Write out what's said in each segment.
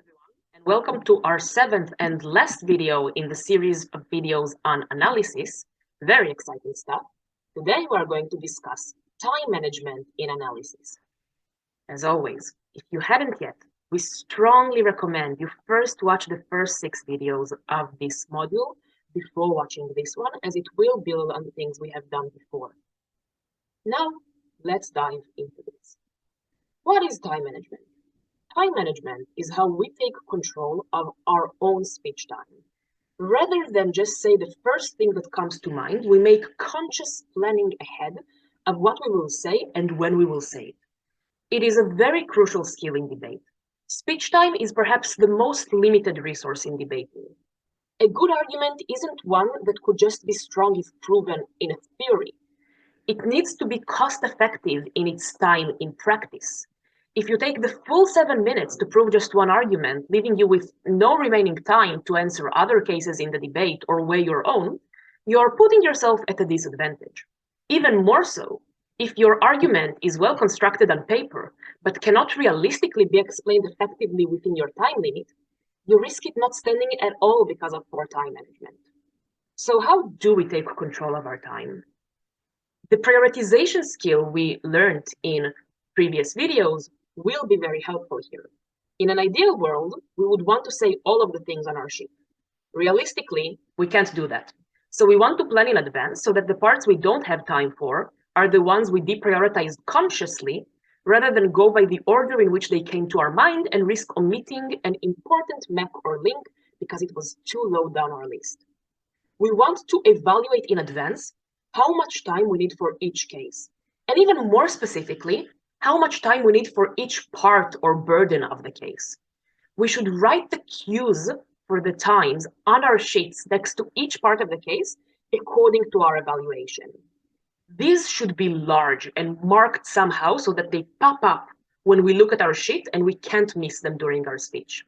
everyone, and welcome to our seventh and last video in the series of videos on analysis. Very exciting stuff. Today we are going to discuss time management in analysis. As always, if you hadn't yet, we strongly recommend you first watch the first 6 videos of this module before watching this one, as it will build on the things we have done before. Now, let's dive into this. What is time management? Time management is how we take control of our own speech time. Rather than just say the first thing that comes to mind, we make conscious planning ahead of what we will say and when we will say it. It is a very crucial skill in debate. Speech time is perhaps the most limited resource in debating. A good argument isn't one that could just be strong if proven in a theory. It needs to be cost-effective in its time in practice. If you take the full 7 minutes to prove just one argument, leaving you with no remaining time to answer other cases in the debate or weigh your own, you are putting yourself at a disadvantage. Even more so, if your argument is well constructed on paper, but cannot realistically be explained effectively within your time limit, you risk it not standing at all because of poor time management. So how do we take control of our time? The prioritization skill we learned in previous videos will be very helpful here. In an ideal world, we would want to say all of the things on our sheet. Realistically, we can't do that. So we want to plan in advance so that the parts we don't have time for are the ones we deprioritize consciously, rather than go by the order in which they came to our mind and risk omitting an important map or link because it was too low down our list. We want to evaluate in advance how much time we need for each case, and even more specifically, how much time we need for each part or burden of the case. We should write the cues for the times on our sheets next to each part of the case according to our evaluation. These should be large and marked somehow so that they pop up when we look at our sheet and we can't miss them during our speech.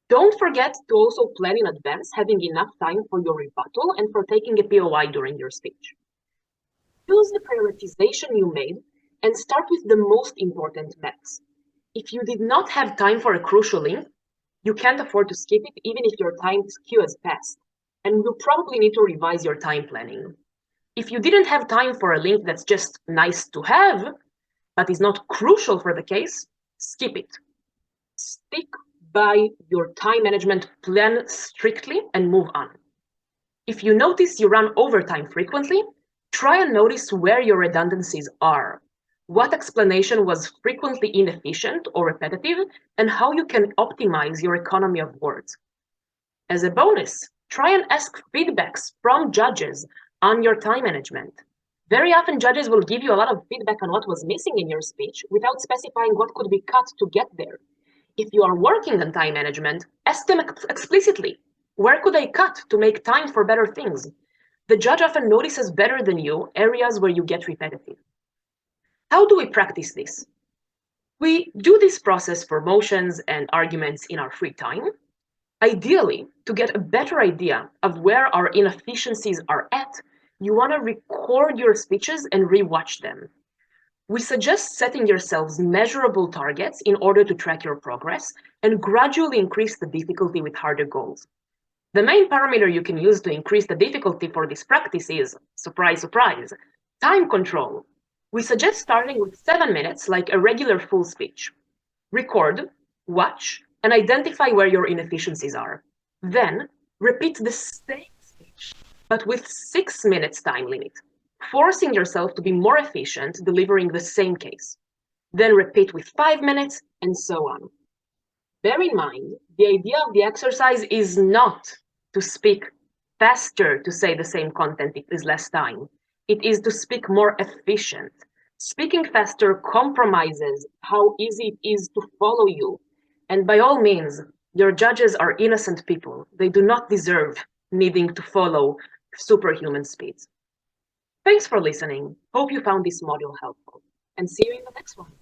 Don't forget to also plan in advance having enough time for your rebuttal and for taking a POI during your speech. Use the prioritization you made and start with the most important maps. If you did not have time for a crucial link, you can't afford to skip it even if your time queue has passed, and you'll probably need to revise your time planning. If you didn't have time for a link that's just nice to have, but is not crucial for the case, skip it. Stick by your time management plan strictly and move on. If you notice you run overtime frequently, try and notice where your redundancies are. What explanation was frequently inefficient or repetitive, and how you can optimize your economy of words. As a bonus, try and ask feedbacks from judges on your time management. Very often judges will give you a lot of feedback on what was missing in your speech without specifying what could be cut to get there. If you are working on time management, ask them explicitly, where could I cut to make time for better things? The judge often notices better than you areas where you get repetitive. How do we practice this? We do this process for motions and arguments in our free time. Ideally, to get a better idea of where our inefficiencies are at, you want to record your speeches and rewatch them. We suggest setting yourselves measurable targets in order to track your progress and gradually increase the difficulty with harder goals. The main parameter you can use to increase the difficulty for this practice is, surprise, surprise, time control. We suggest starting with 7 minutes like a regular full speech. Record, watch, and identify where your inefficiencies are. Then, repeat the same speech, but with 6 minutes time limit, forcing yourself to be more efficient delivering the same case. Then repeat with 5 minutes, and so on. Bear in mind, the idea of the exercise is not to speak faster to say the same content in less time. It is to speak more efficient. Speaking faster compromises how easy it is to follow you. And by all means, your judges are innocent people. They do not deserve needing to follow superhuman speeds. Thanks for listening. Hope you found this module helpful, and see you in the next one.